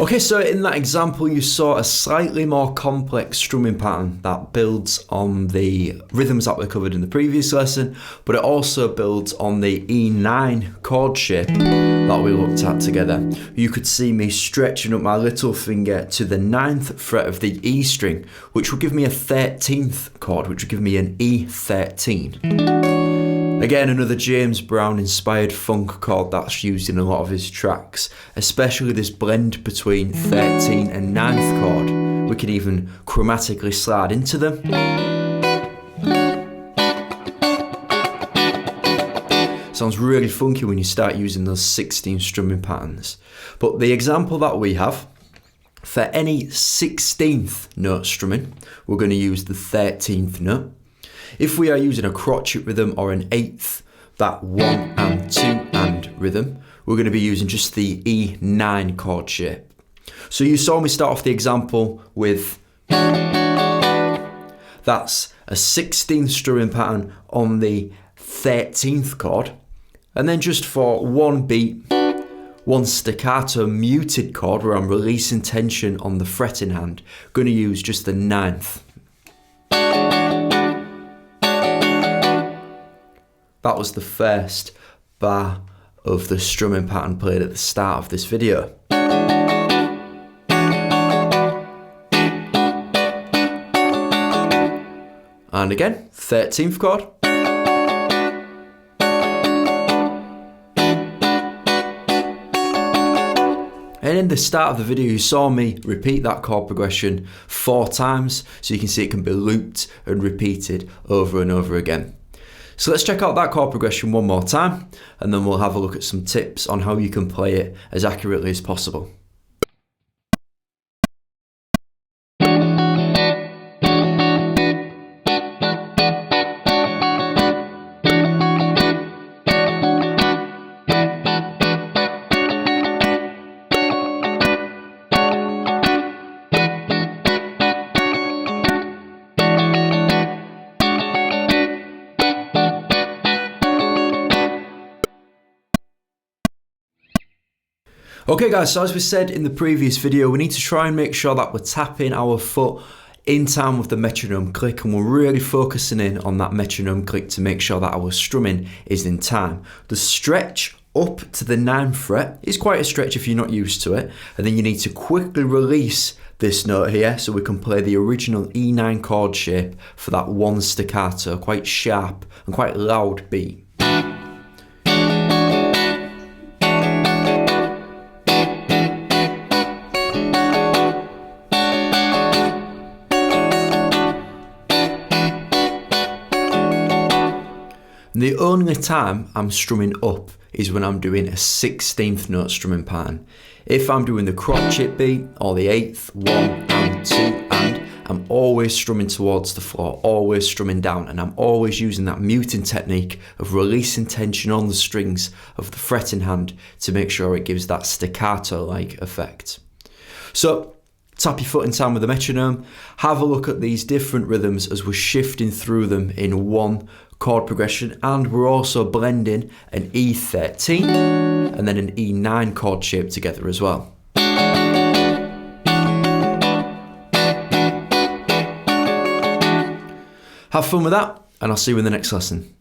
Okay, so in that example you saw a slightly more complex strumming pattern that builds on the rhythms that were covered in the previous lesson, but it also builds on the E9 chord shape that we looked at together. You could see me stretching up my little finger to the 9th fret of the E string, which would give me a 13th chord, which would give me an E13. Again, another James Brown inspired funk chord that's used in a lot of his tracks, especially this blend between 13th and 9th chord. We can even chromatically slide into them. Sounds really funky when you start using those 16 strumming patterns. But the example that we have, for any 16th note strumming, we're going to use the 13th note. If we are using a crotchet rhythm or an 8th, that 1 and 2 and rhythm, we're going to be using just the E9 chord shape. So you saw me start off the example with, that's a 16th strumming pattern on the 13th chord, and then just for one beat, one staccato muted chord where I'm releasing tension on the fretting hand, going to use just the 9th. That was the first bar of the strumming pattern played at the start of this video. And again, 13th chord. And in the start of the video you saw me repeat that chord progression 4 times, so you can see it can be looped and repeated over and over again. So let's check out that chord progression one more time, and then we'll have a look at some tips on how you can play it as accurately as possible. Okay guys, so as we said in the previous video, we need to try and make sure that we're tapping our foot in time with the metronome click, and we're really focusing in on that metronome click to make sure that our strumming is in time. The stretch up to the 9th fret is quite a stretch if you're not used to it, and then you need to quickly release this note here so we can play the original E9 chord shape for that one staccato, quite sharp and quite loud beat. And the only time I'm strumming up is when I'm doing a 16th note strumming pattern. If I'm doing the crotchet beat or the 8th, 1 and 2 and, I'm always strumming towards the floor, always strumming down, and I'm always using that muting technique of releasing tension on the strings of the fretting hand to make sure it gives that staccato-like effect. So, tap your foot in time with the metronome, have a look at these different rhythms as we're shifting through them in one chord progression, and we're also blending an E13 and then an E9 chord shape together as well. Have fun with that, and I'll see you in the next lesson.